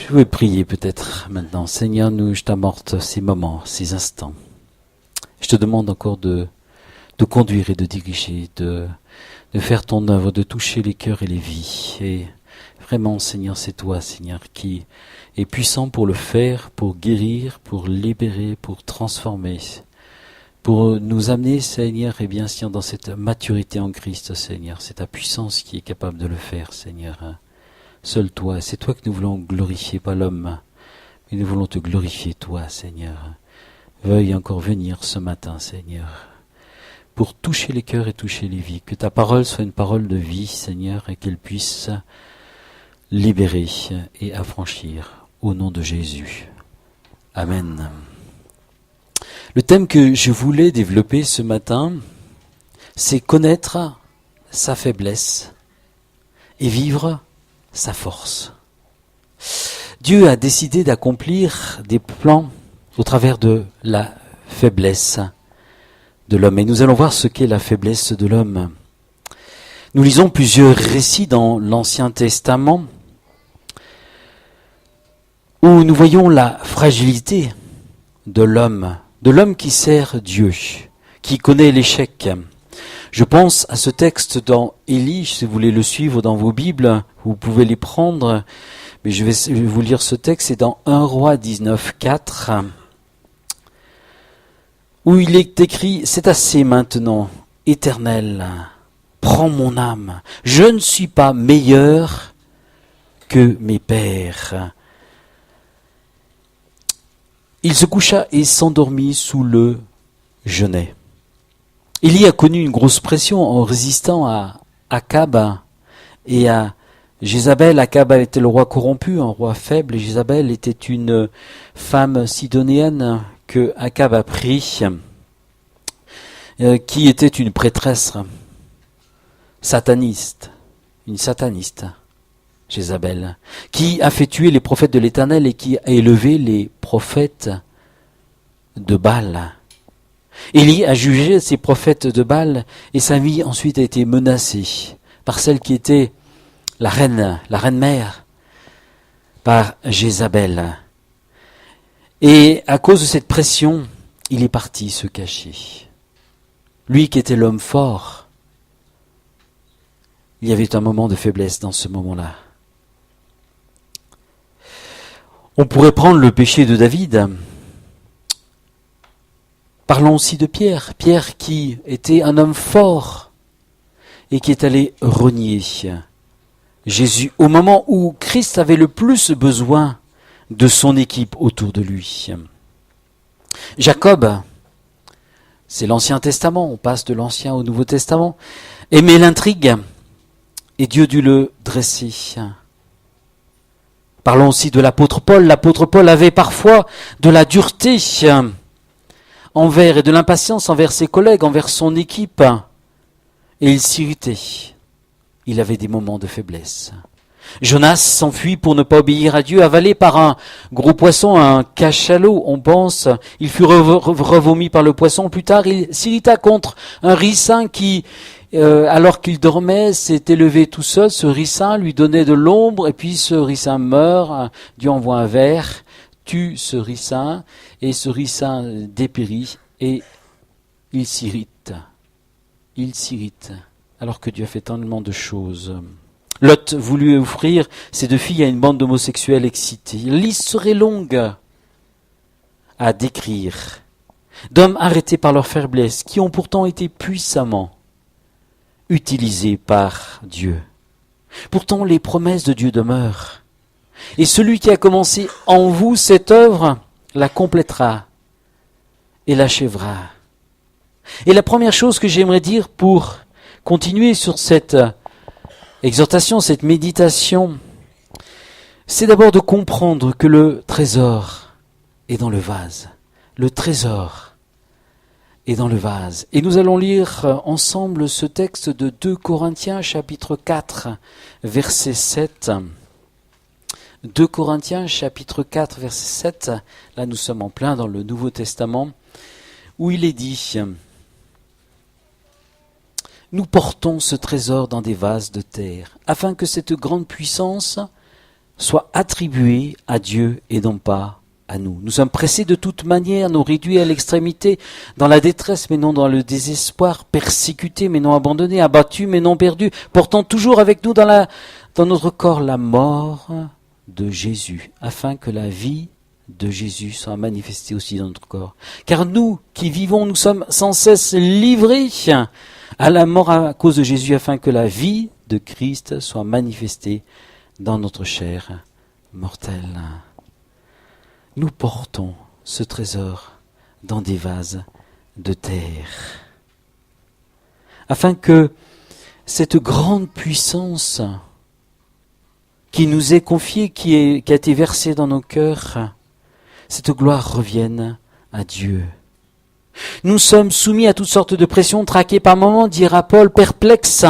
Je vais prier peut-être maintenant. Seigneur, je t'amorte ces moments, ces instants. Je te demande encore de conduire et de diriger, de faire ton œuvre, de toucher les cœurs et les vies. Et vraiment, Seigneur, c'est toi, Seigneur, qui est puissant pour le faire, pour guérir, pour libérer, pour transformer, pour nous amener, Seigneur, et bien Seigneur, dans cette maturité en Christ, Seigneur. C'est ta puissance qui est capable de le faire, Seigneur. Seul toi, c'est toi que nous voulons glorifier, pas l'homme, mais nous voulons te glorifier, toi, Seigneur. Veuille encore venir ce matin, Seigneur, pour toucher les cœurs et toucher les vies. Que ta parole soit une parole de vie, Seigneur, et qu'elle puisse libérer et affranchir au nom de Jésus. Amen. Le thème que je voulais développer ce matin, c'est connaître sa faiblesse et vivre sa force. Dieu a décidé d'accomplir des plans au travers de la faiblesse de l'homme. Et nous allons voir ce qu'est la faiblesse de l'homme. Nous lisons plusieurs récits dans l'Ancien Testament où nous voyons la fragilité de l'homme qui sert Dieu, qui connaît l'échec. Je pense à ce texte dans Élie, si vous voulez le suivre dans vos Bibles, vous pouvez les prendre, mais je vais vous lire ce texte, c'est dans 1 Roi 19, 4, où il est écrit « C'est assez maintenant, Éternel, prends mon âme, je ne suis pas meilleur que mes pères. » Il se coucha et s'endormit sous le genêt. Élie a connu une grosse pression en résistant à Akab et à Jézabel. Akab était le roi corrompu, un roi faible, et Jézabel était une femme sidonéenne que Akab a pris, qui était une prêtresse sataniste, une sataniste, Jézabel, qui a fait tuer les prophètes de l'Éternel et qui a élevé les prophètes de Baal. Élie a jugé ces prophètes de Baal et sa vie ensuite a été menacée par celle qui était la reine mère, par Jézabel. Et à cause de cette pression, il est parti se cacher. Lui qui était l'homme fort, il y avait un moment de faiblesse dans ce moment-là. On pourrait prendre le péché de David. Parlons aussi de Pierre. Pierre qui était un homme fort et qui est allé renier Jésus au moment où Christ avait le plus besoin de son équipe autour de lui. Jacob, c'est l'Ancien Testament, on passe de l'Ancien au Nouveau Testament, aimait l'intrigue et Dieu dut le dresser. Parlons aussi de l'apôtre Paul. L'apôtre Paul avait parfois de la dureté envers et de l'impatience envers ses collègues, envers son équipe. Et il s'irritait. Il avait des moments de faiblesse. Jonas s'enfuit pour ne pas obéir à Dieu, avalé par un gros poisson, un cachalot, on pense. Il fut revomi par le poisson. Plus tard, il s'irrita contre un ricin qui, alors qu'il dormait, s'est élevé tout seul. Ce ricin lui donnait de l'ombre, et puis ce ricin meurt. Dieu envoie un ver, tue ce ricin, et ce ricin dépérit, et il s'irrite. Il s'irrite, alors que Dieu a fait tellement de choses. Lot voulut offrir ses 2 filles à une bande d'homosexuels excités. La liste serait longue à décrire, d'hommes arrêtés par leur faiblesse, qui ont pourtant été puissamment utilisés par Dieu. Pourtant, les promesses de Dieu demeurent. Et celui qui a commencé en vous cette œuvre la complétera et l'achèvera. Et la première chose que j'aimerais dire pour continuer sur cette exhortation, cette méditation, c'est d'abord de comprendre que le trésor est dans le vase. Le trésor est dans le vase. Et nous allons lire ensemble ce texte de 2 Corinthiens, chapitre 4, verset 7. 2 Corinthiens, chapitre 4, verset 7. Là, nous sommes en plein dans le Nouveau Testament, où il est dit « Nous portons ce trésor dans des vases de terre, afin que cette grande puissance soit attribué à Dieu et non pas à nous. Nous sommes pressés de toute manière, nous réduits à l'extrémité, dans la détresse mais non dans le désespoir, persécutés mais non abandonnés, abattus mais non perdus, portant toujours avec nous dans notre corps la mort de Jésus, afin que la vie de Jésus soit manifestée aussi dans notre corps. Car nous qui vivons, nous sommes sans cesse livrés à la mort à cause de Jésus, afin que la vie de Christ soit manifestée dans notre chair mortelle. Nous portons ce trésor dans des vases de terre, afin que cette grande puissance qui nous est confiée, qui a été versée dans nos cœurs, cette gloire revienne à Dieu. Nous sommes soumis à toutes sortes de pressions, traqués par moments, dira Paul, perplexes,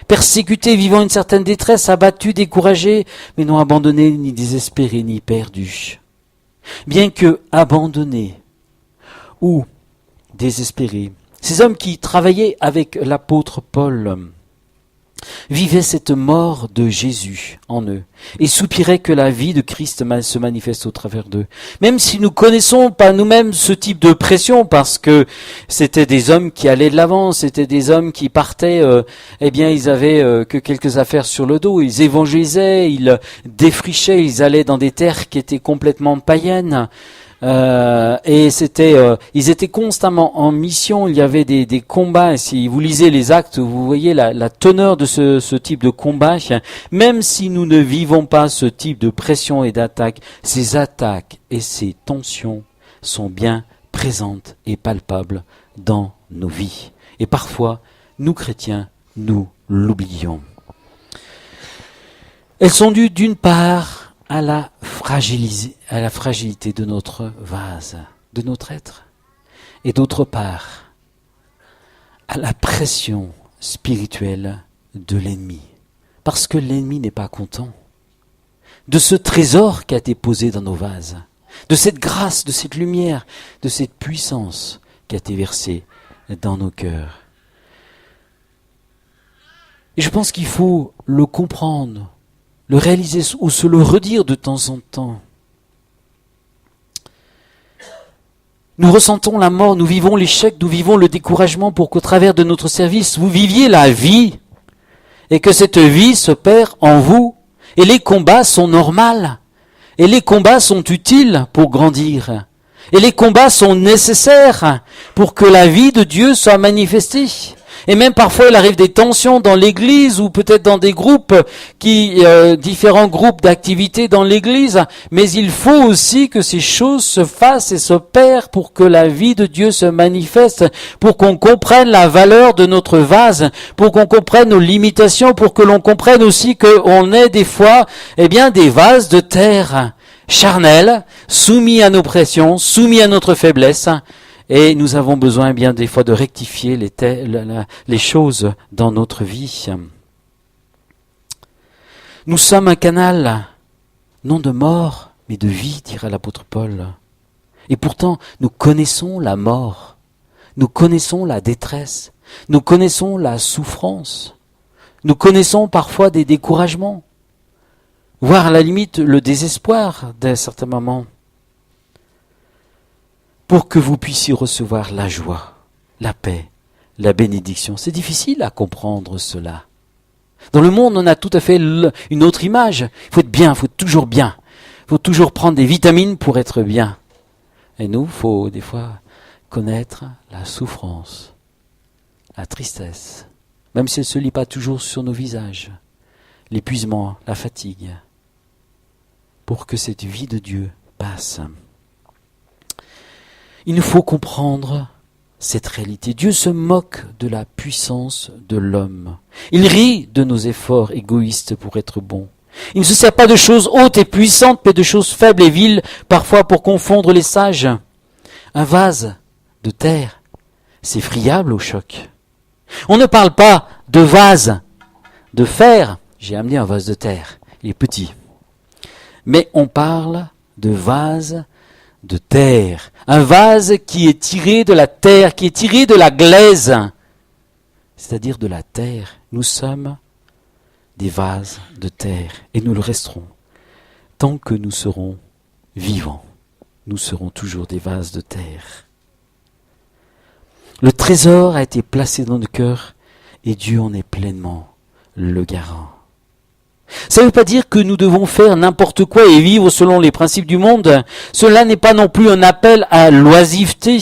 persécutés, vivant une certaine détresse, abattus, découragés, mais non abandonnés, ni désespérés, ni perdus. Bien que abandonnés ou désespérés, ces hommes qui travaillaient avec l'apôtre Paul vivaient cette mort de Jésus en eux et soupiraient que la vie de Christ se manifeste au travers d'eux. Même si nous connaissons pas nous-mêmes ce type de pression, parce que c'était des hommes qui allaient de l'avant, c'était des hommes qui partaient, ils avaient que quelques affaires sur le dos, ils évangélisaient, ils défrichaient, ils allaient dans des terres qui étaient complètement païennes. Ils étaient constamment en mission. Il y avait des combats. Si vous lisez les Actes, vous voyez la teneur de ce type de combat. Même si nous ne vivons pas ce type de pression et d'attaque, ces attaques et ces tensions sont bien présentes et palpables dans nos vies. Et parfois, nous chrétiens, nous l'oublions. Elles sont dues d'une part à la fragilité de notre vase, de notre être, et d'autre part, à la pression spirituelle de l'ennemi. Parce que l'ennemi n'est pas content de ce trésor qui a été posé dans nos vases, de cette grâce, de cette lumière, de cette puissance qui a été versée dans nos cœurs. Et je pense qu'il faut le comprendre, le réaliser ou se le redire de temps en temps. Nous ressentons la mort, nous vivons l'échec, nous vivons le découragement pour qu'au travers de notre service, vous viviez la vie et que cette vie se perd en vous. Et les combats sont normaux et les combats sont utiles pour grandir. Et les combats sont nécessaires pour que la vie de Dieu soit manifestée. Et même parfois il arrive des tensions dans l'église ou peut-être dans des groupes différents groupes d'activités dans l'église, mais il faut aussi que ces choses se fassent et s'opèrent pour que la vie de Dieu se manifeste, pour qu'on comprenne la valeur de notre vase, pour qu'on comprenne nos limitations, pour que l'on comprenne aussi qu'on est des fois, des vases de terre charnels, soumis à nos pressions, soumis à notre faiblesse. Et nous avons besoin bien des fois de rectifier les choses dans notre vie. Nous sommes un canal, non de mort, mais de vie, dira l'apôtre Paul. Et pourtant, nous connaissons la mort, nous connaissons la détresse, nous connaissons la souffrance, nous connaissons parfois des découragements, voire à la limite le désespoir d'un certain moment. Pour que vous puissiez recevoir la joie, la paix, la bénédiction. C'est difficile à comprendre cela. Dans le monde, on a tout à fait une autre image. Il faut être bien, il faut être toujours bien. Il faut toujours prendre des vitamines pour être bien. Et nous, il faut des fois connaître la souffrance, la tristesse, même si elle ne se lit pas toujours sur nos visages, l'épuisement, la fatigue, pour que cette vie de Dieu passe. Il nous faut comprendre cette réalité. Dieu se moque de la puissance de l'homme. Il rit de nos efforts égoïstes pour être bons. Il ne se sert pas de choses hautes et puissantes, mais de choses faibles et viles, parfois pour confondre les sages. Un vase de terre, c'est friable au choc. On ne parle pas de vase de fer. J'ai amené un vase de terre, il est petit. Mais on parle de vase de terre, un vase qui est tiré de la terre, qui est tiré de la glaise, c'est-à-dire de la terre. Nous sommes des vases de terre et nous le resterons tant que nous serons vivants, nous serons toujours des vases de terre. Le trésor a été placé dans nos cœurs et Dieu en est pleinement le garant. Ça ne veut pas dire que nous devons faire n'importe quoi et vivre selon les principes du monde. Cela n'est pas non plus un appel à l'oisiveté.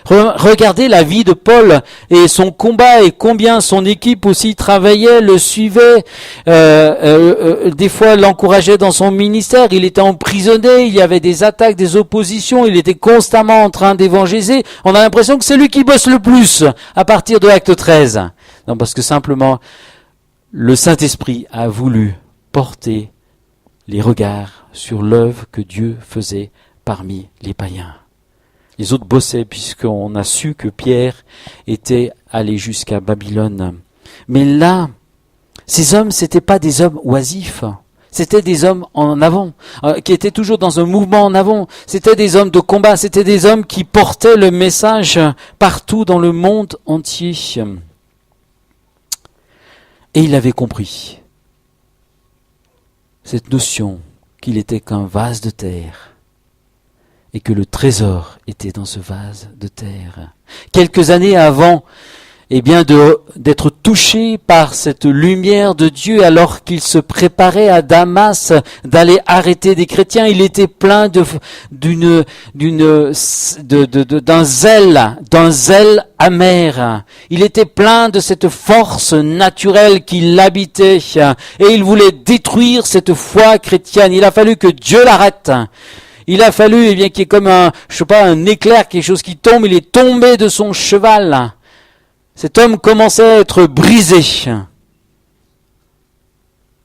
Regardez la vie de Paul et son combat et combien son équipe aussi travaillait, le suivait, des fois l'encourageait dans son ministère. Il était emprisonné, il y avait des attaques, des oppositions, il était constamment en train d'évangéliser. On a l'impression que c'est lui qui bosse le plus à partir de Acte 13. Non, parce que simplement le Saint-Esprit a voulu porter les regards sur l'œuvre que Dieu faisait parmi les païens. Les autres bossaient puisqu'on a su que Pierre était allé jusqu'à Babylone. Mais là, ces hommes, c'était pas des hommes oisifs. C'était des hommes en avant, qui étaient toujours dans un mouvement en avant. C'était des hommes de combat. C'était des hommes qui portaient le message partout dans le monde entier. Et il avait compris cette notion qu'il était qu'un vase de terre et que le trésor était dans ce vase de terre. Quelques années avant, d'être touché par cette lumière de Dieu alors qu'il se préparait à Damas d'aller arrêter des chrétiens, il était plein d'un zèle amer. Il était plein de cette force naturelle qui l'habitait et il voulait détruire cette foi chrétienne. Il a fallu que Dieu l'arrête. Il a fallu, qu'il y ait comme un éclair, quelque chose qui tombe. Il est tombé de son cheval. Cet homme commençait à être brisé.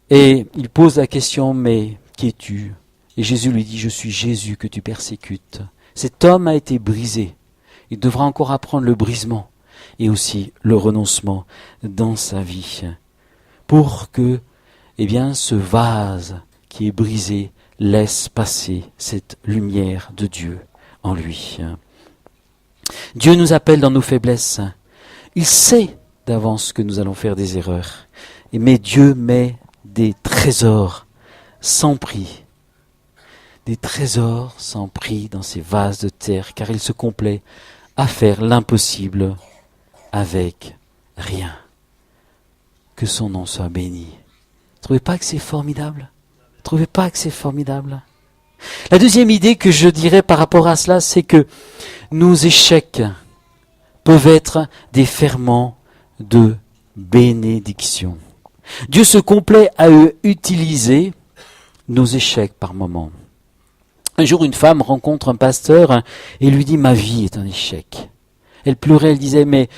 Et il pose la question, mais qui es-tu? Et Jésus lui dit, je suis Jésus que tu persécutes. Cet homme a été brisé. Il devra encore apprendre le brisement et aussi le renoncement dans sa vie. Pour que, ce vase qui est brisé laisse passer cette lumière de Dieu en lui. Dieu nous appelle dans nos faiblesses. Il sait d'avance que nous allons faire des erreurs. Mais Dieu met des trésors sans prix. Des trésors sans prix dans ces vases de terre, car il se complaît à faire l'impossible avec rien. Que son nom soit béni. Trouvez pas que c'est formidable? Trouvez pas que c'est formidable? La deuxième idée que je dirais par rapport à cela, c'est que nos échecs peuvent être des ferments de bénédiction. Dieu se complaît à utiliser nos échecs par moments. Un jour, une femme rencontre un pasteur et lui dit « Ma vie est un échec ». Elle pleurait, elle disait « Mais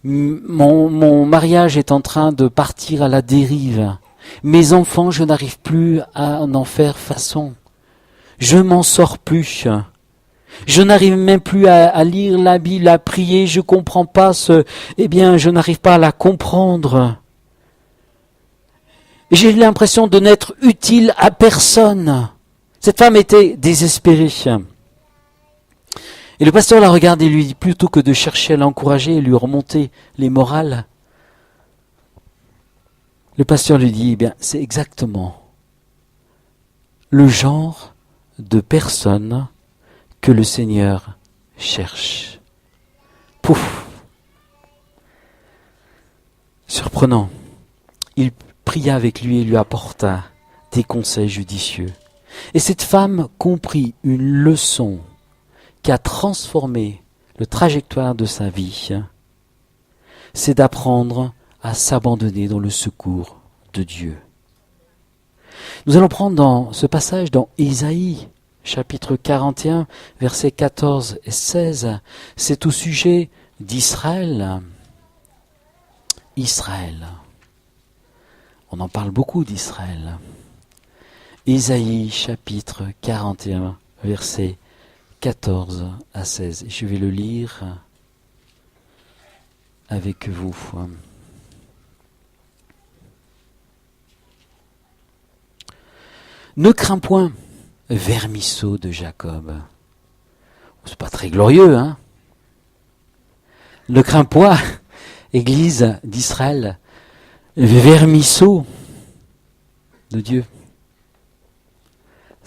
mon mariage est en train de partir à la dérive. Mes enfants, je n'arrive plus à en faire façon. Je m'en sors plus. Je n'arrive même plus à lire la Bible, à prier. Je comprends pas je n'arrive pas à la comprendre. J'ai l'impression de n'être utile à personne. » Cette femme était désespérée. Et le pasteur la regarde et lui dit, plutôt que de chercher à l'encourager et lui remonter les morales, le pasteur lui dit, c'est exactement le genre de personne que le Seigneur cherche. Pouf! Surprenant. Il pria avec lui et lui apporta des conseils judicieux. Et cette femme comprit une leçon qui a transformé le trajectoire de sa vie. C'est d'apprendre à s'abandonner dans le secours de Dieu. Nous allons prendre dans ce passage dans Ésaïe, chapitre 41, versets 14 et 16. C'est au sujet d'Israël. Israël. On en parle beaucoup d'Israël. Ésaïe, chapitre 41, versets 14 à 16. Je vais le lire avec vous. Ne crains point, vermisseau de Jacob. C'est pas très glorieux, hein? Ne crains point, Église d'Israël, vermisseau de Dieu.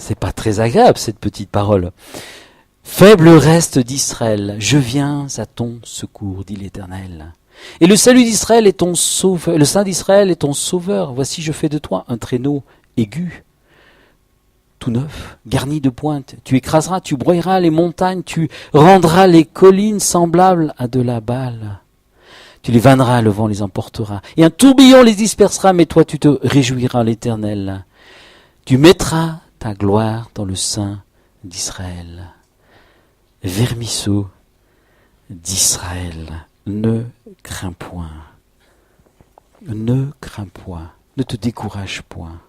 C'est pas très agréable cette petite parole. Faible reste d'Israël, je viens à ton secours, dit l'Éternel. Et le salut d'Israël est ton sauveur, le Saint d'Israël est ton sauveur. Voici, je fais de toi un traîneau aigu, tout neuf, garni de pointes. Tu écraseras, tu broyeras les montagnes, tu rendras les collines semblables à de la balle. Tu les vanneras, le vent les emportera. Et un tourbillon les dispersera, mais toi tu te réjouiras, l'Éternel. Tu mettras ta gloire dans le sein d'Israël. Vermisseau d'Israël, ne crains point. Ne crains point, ne te décourage point.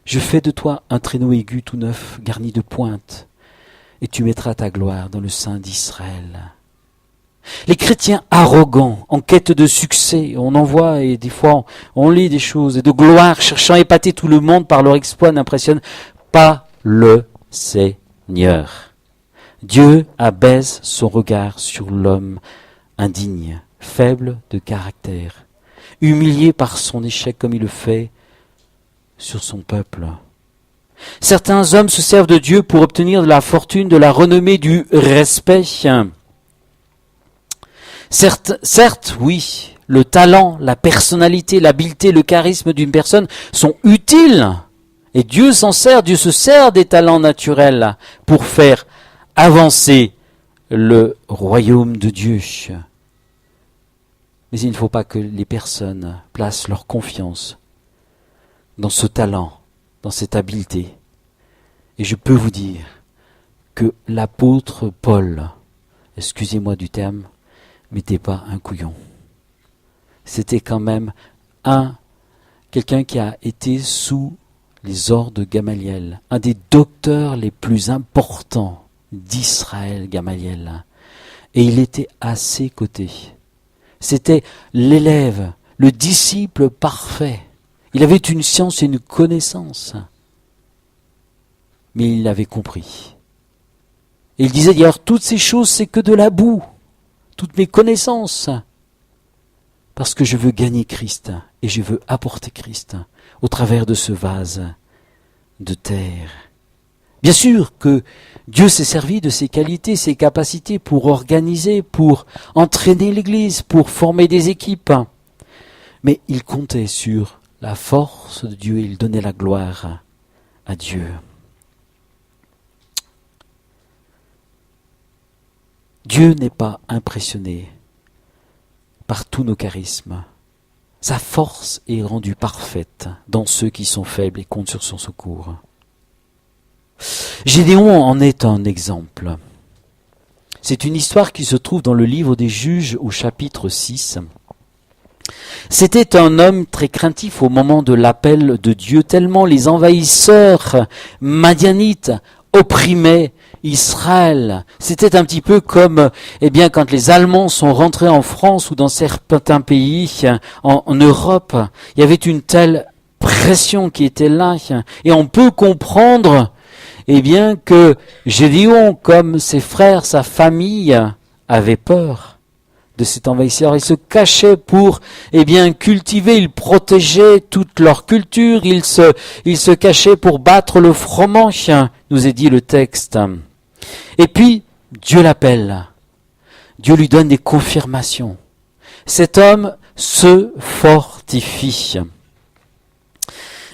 Je fais de toi un traîneau aigu tout neuf, garni de pointes, et tu mettras ta gloire dans le sein d'Israël. Les chrétiens arrogants, en quête de succès, on en voit et des fois on lit des choses, et de gloire, cherchant à épater tout le monde par leur exploit, n'impressionnent pas le Seigneur. Dieu abaisse son regard sur l'homme indigne, faible de caractère, humilié par son échec comme il le fait sur son peuple. Certains hommes se servent de Dieu pour obtenir de la fortune, de la renommée, du respect. Certes, oui, le talent, la personnalité, l'habileté, le charisme d'une personne sont utiles. Et Dieu s'en sert, Dieu se sert des talents naturels pour faire avancer le royaume de Dieu. Mais il ne faut pas que les personnes placent leur confiance dans ce talent, dans cette habileté. Et je peux vous dire que l'apôtre Paul, excusez-moi du terme, n'était pas un couillon. C'était quand même quelqu'un qui a été sous les ordres de Gamaliel, un des docteurs les plus importants d'Israël, Gamaliel. Et il était à ses côtés. C'était l'élève, le disciple parfait. Il avait une science et une connaissance. Mais il l'avait compris. Et il disait d'ailleurs, toutes ces choses, c'est que de la boue. Toutes mes connaissances. Parce que je veux gagner Christ et je veux apporter Christ au travers de ce vase de terre. Bien sûr que Dieu s'est servi de ses qualités, ses capacités pour organiser, pour entraîner l'Église, pour former des équipes. Mais il comptait sur la force de Dieu et il donnait la gloire à Dieu. Dieu n'est pas impressionné par tous nos charismes. Sa force est rendue parfaite dans ceux qui sont faibles et comptent sur son secours. Gédéon en est un exemple. C'est une histoire qui se trouve dans le livre des Juges au chapitre 6. C'était un homme très craintif au moment de l'appel de Dieu, tellement les envahisseurs madianites opprimaient Israël. C'était un petit peu comme, quand les Allemands sont rentrés en France ou dans certains pays en Europe, il y avait une telle pression qui était là, et on peut comprendre, que Gédéon, comme ses frères, sa famille, avait peur de cet envahisseur. Ils se cachaient pour, cultiver, ils protégeaient toute leur culture, ils se cachaient pour battre le froment, nous est dit le texte. Et puis, Dieu l'appelle. Dieu lui donne des confirmations. Cet homme se fortifie.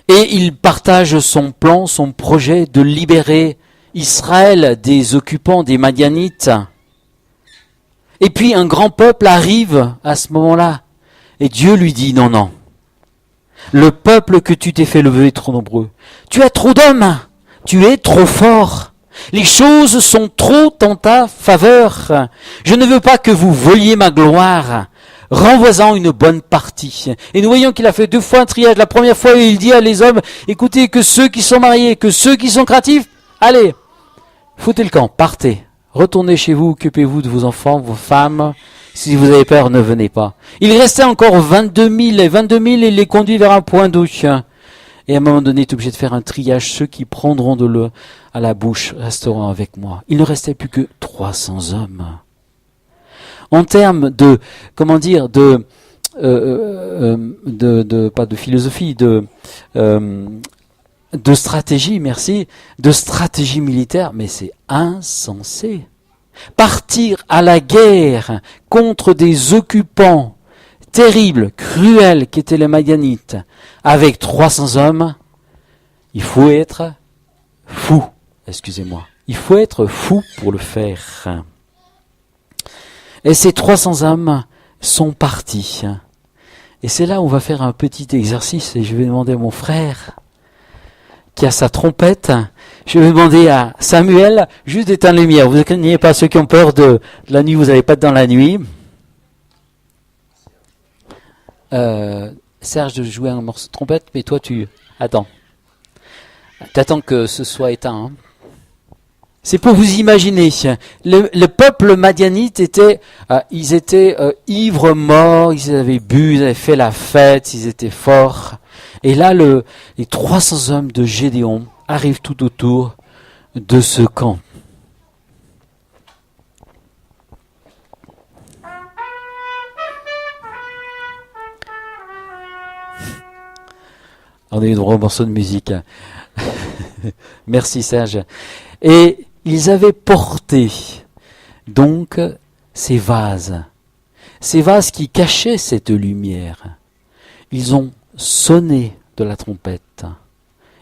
Et il partage son plan, son projet de libérer Israël des occupants, des Madianites. Et puis un grand peuple arrive à ce moment-là. Et Dieu lui dit, non. Le peuple que tu t'es fait lever est trop nombreux. Tu as trop d'hommes. Tu es trop fort. Les choses sont trop en ta faveur. Je ne veux pas que vous voliez ma gloire. Renvoie-en une bonne partie. Et nous voyons qu'il a fait 2 fois un triage. La première fois, il dit à les hommes, écoutez, que ceux qui sont mariés, que ceux qui sont craintifs, allez, foutez le camp, partez. Retournez chez vous, occupez-vous de vos enfants, vos femmes. Si vous avez peur, ne venez pas. Il restait encore 22 000. Et 22 000, il les conduit vers un point d'eau. Et à un moment donné, il est obligé de faire un triage. Ceux qui prendront de l'eau à la bouche resteront avec moi. Il ne restait plus que 300 hommes. En termes de, pas de philosophie, de stratégie, merci, de stratégie militaire, mais c'est insensé. Partir à la guerre contre des occupants terribles, cruels qu'étaient les Madianites, avec 300 hommes, il faut être fou, excusez-moi. Il faut être fou pour le faire. Et ces 300 hommes sont partis. Et c'est là où on va faire un petit exercice, et je vais demander à mon frère, qui a sa trompette, je vais demander à Samuel juste d'éteindre la lumière. Vous ne craignez pas ceux qui ont peur de la nuit, vous n'allez pas être dans la nuit. Serge de jouer un morceau de trompette, mais toi tu attends. T'attends que ce soit éteint. Hein. C'est pour vous imaginer. Le peuple madianite était, ils étaient ivres morts, ils avaient bu, ils avaient fait la fête, ils étaient forts. Et là, les 300 hommes de Gédéon arrivent tout autour de ce camp. On a eu un gros morceau de musique. Merci Serge. Et ils avaient porté donc ces vases qui cachaient cette lumière. Ils ont sonné de la trompette.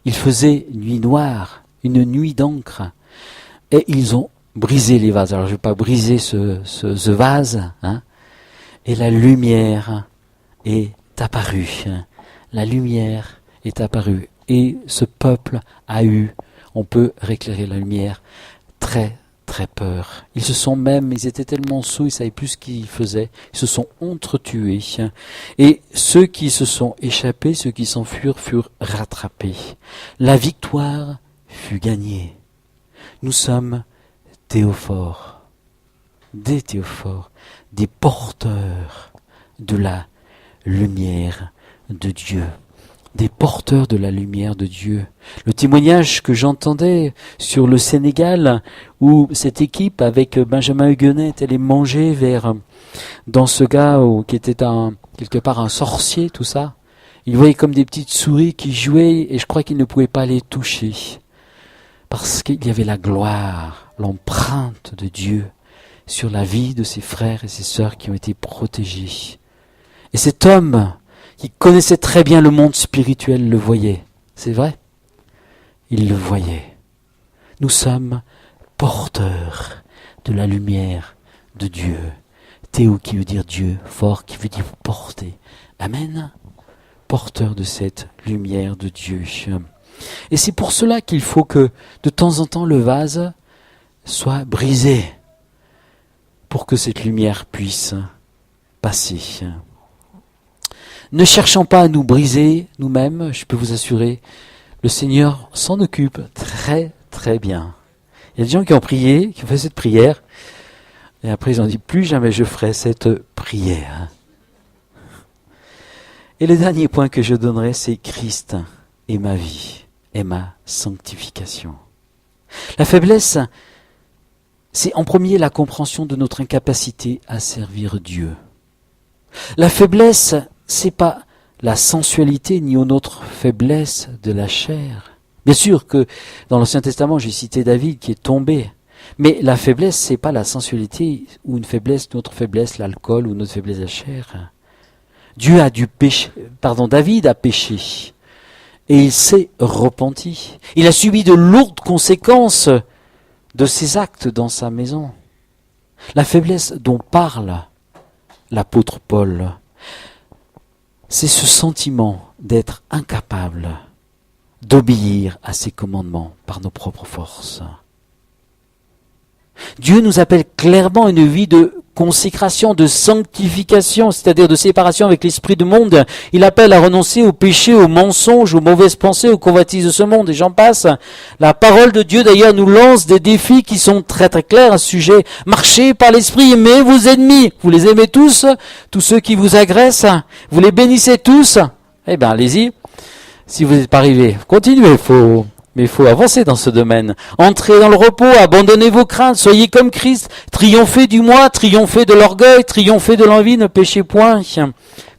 Il faisait nuit noire, une nuit d'encre, et ils ont brisé les vases. Alors je ne vais pas briser ce vase, hein, et la lumière est apparue. La lumière est apparue, et ce peuple a eu, on peut réclairer la lumière, très très peur. Ils étaient tellement saouls, ils ne savaient plus ce qu'ils faisaient. Ils se sont entretués. Et ceux qui se sont échappés, ceux qui s'enfuirent, furent rattrapés. La victoire fut gagnée. Nous sommes théophores, des théophores, des porteurs de la lumière de Dieu. Des porteurs de la lumière de Dieu. Le témoignage que j'entendais sur le Sénégal, où cette équipe avec Benjamin Huguenet est allée manger dans ce gars qui était quelque part un sorcier, tout ça. Il voyait comme des petites souris qui jouaient et je crois qu'il ne pouvait pas les toucher. Parce qu'il y avait la gloire, l'empreinte de Dieu sur la vie de ses frères et ses sœurs qui ont été protégés. Et cet homme qui connaissait très bien le monde spirituel le voyait. C'est vrai? Il le voyait. Nous sommes porteurs de la lumière de Dieu. Théo qui veut dire Dieu, fort qui veut dire porter. Amen. Porteurs de cette lumière de Dieu. Et c'est pour cela qu'il faut que de temps en temps le vase soit brisé pour que cette lumière puisse passer. Ne cherchons pas à nous briser nous-mêmes, je peux vous assurer, le Seigneur s'en occupe très très bien. Il y a des gens qui ont prié, qui ont fait cette prière, et après ils ont dit plus jamais je ferai cette prière. Et le dernier point que je donnerai, c'est Christ est ma vie, est ma sanctification. La faiblesse, c'est en premier la compréhension de notre incapacité à servir Dieu. La faiblesse, c'est pas la sensualité ni une autre faiblesse de la chair. Bien sûr que dans l'Ancien Testament, j'ai cité David qui est tombé. Mais la faiblesse, c'est pas la sensualité ou une faiblesse, notre faiblesse, l'alcool ou notre faiblesse de la chair. David a péché. Et il s'est repenti. Il a subi de lourdes conséquences de ses actes dans sa maison. La faiblesse dont parle l'apôtre Paul, c'est ce sentiment d'être incapable d'obéir à ses commandements par nos propres forces. Dieu nous appelle clairement à une vie de consécration, de sanctification, c'est-à-dire de séparation avec l'esprit du monde. Il appelle à renoncer au péché, aux mensonges, aux mauvaises pensées, aux convoitises de ce monde, et j'en passe. La parole de Dieu, d'ailleurs, nous lance des défis qui sont très très clairs à ce sujet. Marchez par l'esprit, aimez vos ennemis. Vous les aimez tous ceux qui vous agressent, vous les bénissez tous. Eh bien, allez-y. Si vous n'êtes pas arrivé, continuez, mais il faut avancer dans ce domaine. Entrez dans le repos, abandonnez vos craintes, soyez comme Christ, triomphez du moi, triomphez de l'orgueil, triomphez de l'envie, ne péchez point.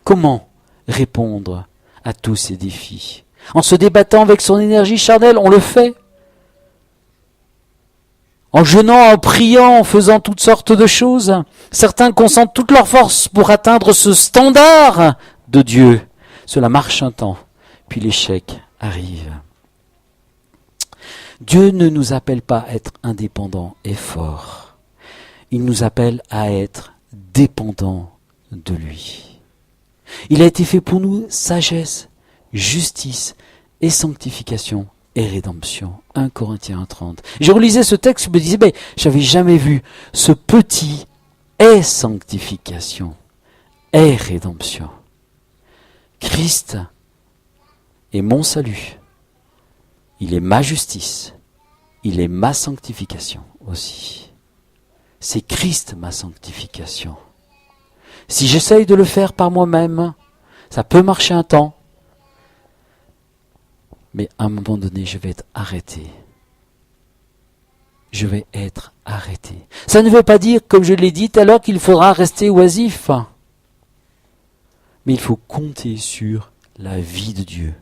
Comment répondre à tous ces défis? En se débattant avec son énergie charnelle, on le fait. En jeûnant, en priant, en faisant toutes sortes de choses. Certains concentrent toute leur force pour atteindre ce standard de Dieu. Cela marche un temps, puis l'échec arrive. Dieu ne nous appelle pas à être indépendants et forts. Il nous appelle à être dépendants de lui. Il a été fait pour nous sagesse, justice et sanctification et rédemption. 1 Corinthiens 1,30. Je relisais ce texte, je me disais, j'avais jamais vu ce petit est sanctification, est rédemption. Christ est mon salut. Il est ma justice. Il est ma sanctification aussi. C'est Christ ma sanctification. Si j'essaye de le faire par moi-même, ça peut marcher un temps. Mais à un moment donné, je vais être arrêté. Je vais être arrêté. Ça ne veut pas dire, comme je l'ai dit tout à l'heure, qu'il faudra rester oisif. Mais il faut compter sur la vie de Dieu.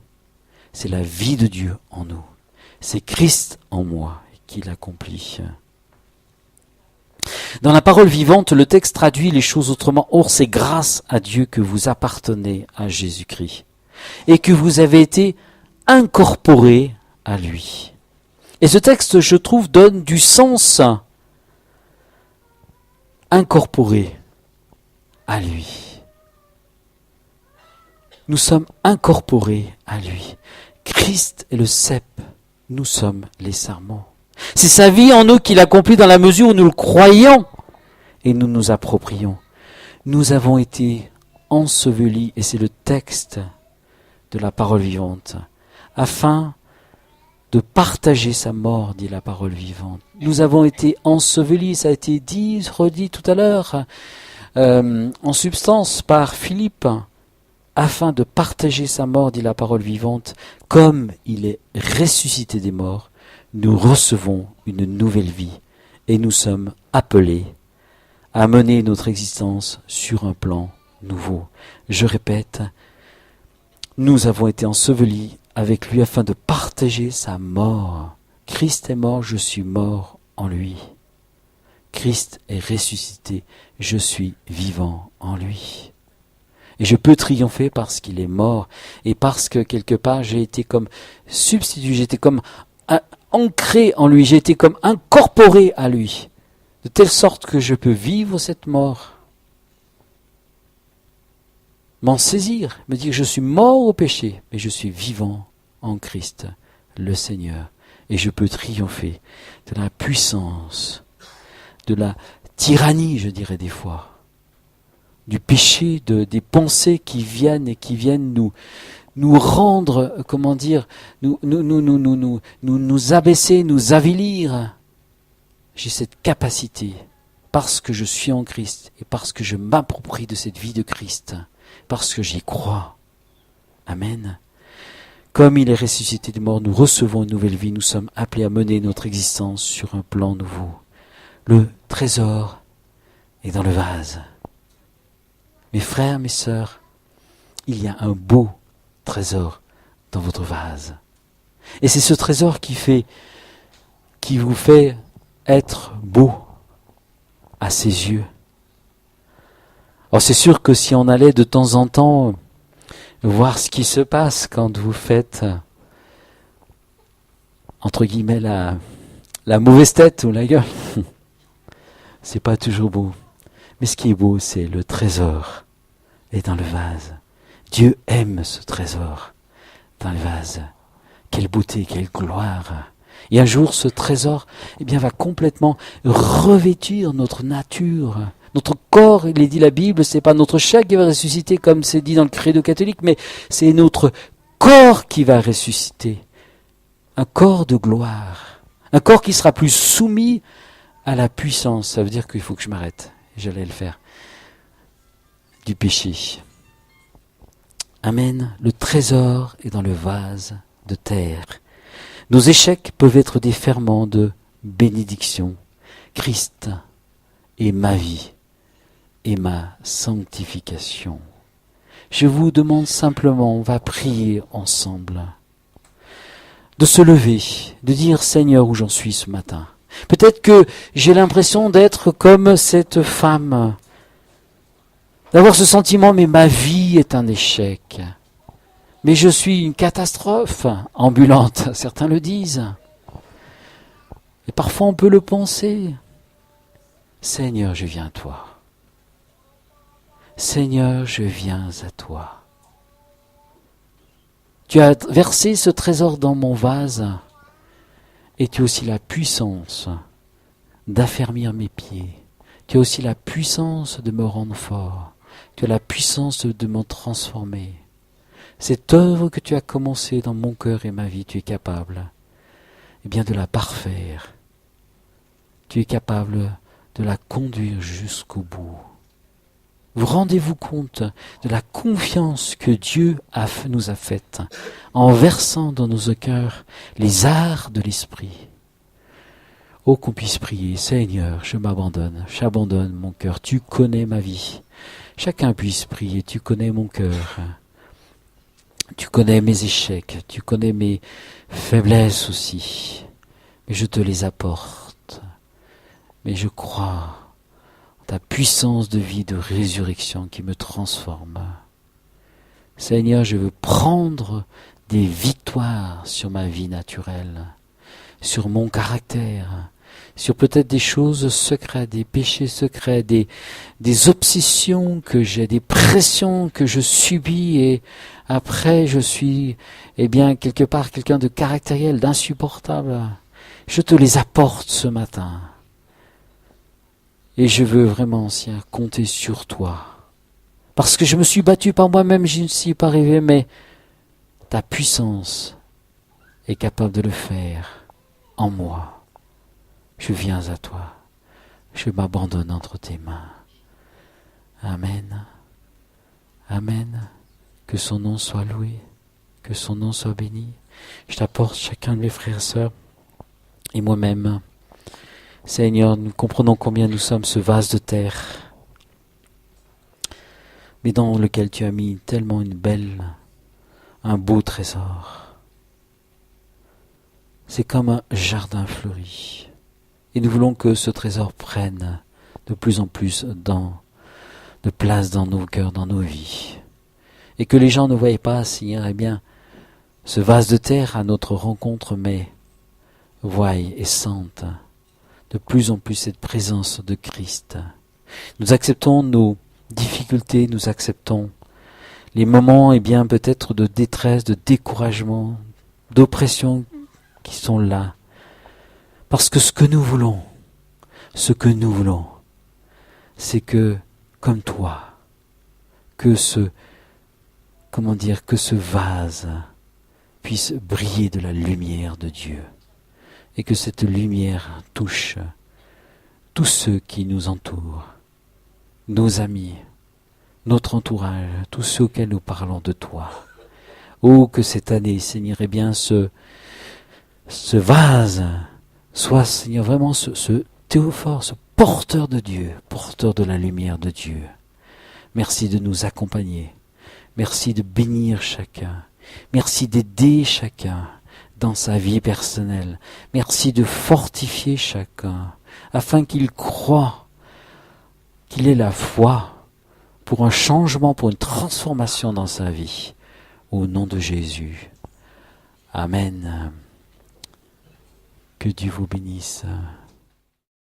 C'est la vie de Dieu en nous. C'est Christ en moi qui l'accomplit. Dans la parole vivante, le texte traduit les choses autrement. Or, c'est grâce à Dieu que vous appartenez à Jésus-Christ et que vous avez été incorporés à lui. Et ce texte, je trouve, donne du sens. Incorporés à lui. Nous sommes incorporés à lui. Christ est le cep, nous sommes les sarments. C'est sa vie en nous qu'il accomplit dans la mesure où nous le croyons et nous nous approprions. Nous avons été ensevelis, et c'est le texte de la parole vivante, afin de partager sa mort, dit la parole vivante. Nous avons été ensevelis, ça a été dit, redit tout à l'heure, en substance par Philippe, afin de partager sa mort, dit la parole vivante, comme il est ressuscité des morts, nous recevons une nouvelle vie et nous sommes appelés à mener notre existence sur un plan nouveau. Je répète, nous avons été ensevelis avec lui afin de partager sa mort. Christ est mort, je suis mort en lui. Christ est ressuscité, je suis vivant en lui. Et je peux triompher parce qu'il est mort et parce que quelque part j'ai été comme substitut, j'ai été comme ancré en lui, j'ai été comme incorporé à lui, de telle sorte que je peux vivre cette mort, m'en saisir, me dire je suis mort au péché, mais je suis vivant en Christ, le Seigneur, et je peux triompher de la puissance, de la tyrannie, je dirais des fois, du péché, des pensées qui viennent et qui viennent nous rendre, comment dire, nous abaisser, nous avilir. J'ai cette capacité, parce que je suis en Christ et parce que je m'approprie de cette vie de Christ, parce que j'y crois. Amen. Comme il est ressuscité des morts, nous recevons une nouvelle vie, nous sommes appelés à mener notre existence sur un plan nouveau. Le trésor est dans le vase. Mes frères, mes sœurs, il y a un beau trésor dans votre vase. Et c'est ce trésor qui vous fait être beau à ses yeux. Alors c'est sûr que si on allait de temps en temps voir ce qui se passe quand vous faites, entre guillemets, la mauvaise tête ou la gueule, c'est pas toujours beau. Mais ce qui est beau, c'est le trésor est dans le vase. Dieu aime ce trésor dans le vase. Quelle beauté, quelle gloire. Et un jour, ce trésor va complètement revêtir notre nature. Notre corps, il est dit la Bible, c'est pas notre chair qui va ressusciter comme c'est dit dans le credo catholique, mais c'est notre corps qui va ressusciter. Un corps de gloire. Un corps qui sera plus soumis à la puissance. Ça veut dire qu'il faut que je m'arrête. J'allais le faire. Du péché. Amen. Le trésor est dans le vase de terre. Nos échecs peuvent être des ferments de bénédiction. Christ est ma vie et ma sanctification. Je vous demande simplement, on va prier ensemble. de se lever, de dire Seigneur où j'en suis ce matin. Peut-être que j'ai l'impression d'être comme cette femme, d'avoir ce sentiment mais ma vie est un échec. Mais je suis une catastrophe ambulante, certains le disent. Et parfois on peut le penser. Seigneur, je viens à toi. Seigneur, je viens à toi. Tu as versé ce trésor dans mon vase et tu as aussi la puissance d'affermir mes pieds. Tu as aussi la puissance de me rendre fort. Tu as la puissance de me transformer. Cette œuvre que tu as commencée dans mon cœur et ma vie, tu es capable de la parfaire. Tu es capable de la conduire jusqu'au bout. Vous rendez-vous compte de la confiance que Dieu nous a faite en versant dans nos cœurs les arts de l'esprit. Oh, qu'on puisse prier, Seigneur, j'abandonne mon cœur, tu connais ma vie. Chacun puisse prier, tu connais mon cœur, tu connais mes échecs, tu connais mes faiblesses aussi, mais je te les apporte, mais je crois ta puissance de vie, de résurrection qui me transforme. Seigneur, je veux prendre des victoires sur ma vie naturelle, sur mon caractère, sur peut-être des choses secrètes, des péchés secrets, des obsessions que j'ai, des pressions que je subis et après je suis, quelque part quelqu'un de caractériel, d'insupportable. Je te les apporte ce matin. Et je veux vraiment, Seigneur, compter sur toi. Parce que je me suis battu par moi-même, je ne suis pas arrivé, mais ta puissance est capable de le faire en moi. Je viens à toi. Je m'abandonne entre tes mains. Amen. Amen. Que son nom soit loué. Que son nom soit béni. Je t'apporte chacun de mes frères et sœurs et moi-même. Seigneur, nous comprenons combien nous sommes ce vase de terre, mais dans lequel tu as mis tellement un beau trésor. C'est comme un jardin fleuri. Et nous voulons que ce trésor prenne de plus en plus de place dans nos cœurs, dans nos vies. Et que les gens ne voient pas, Seigneur, ce vase de terre à notre rencontre, mais voient et sentent de plus en plus cette présence de Christ. Nous acceptons nos difficultés, nous acceptons les moments, peut-être de détresse, de découragement, d'oppression qui sont là. Parce que ce que nous voulons, c'est que, comme toi, que ce vase puisse briller de la lumière de Dieu. Et que cette lumière touche tous ceux qui nous entourent, nos amis, notre entourage, tous ceux auxquels nous parlons de toi. Oh, que cette année, Seigneur, ce vase soit, Seigneur, vraiment ce théophore, ce porteur de Dieu, porteur de la lumière de Dieu. Merci de nous accompagner. Merci de bénir chacun. Merci d'aider chacun dans sa vie personnelle. Merci de fortifier chacun, afin qu'il croie qu'il ait la foi pour un changement, pour une transformation dans sa vie. Au nom de Jésus. Amen. Que Dieu vous bénisse.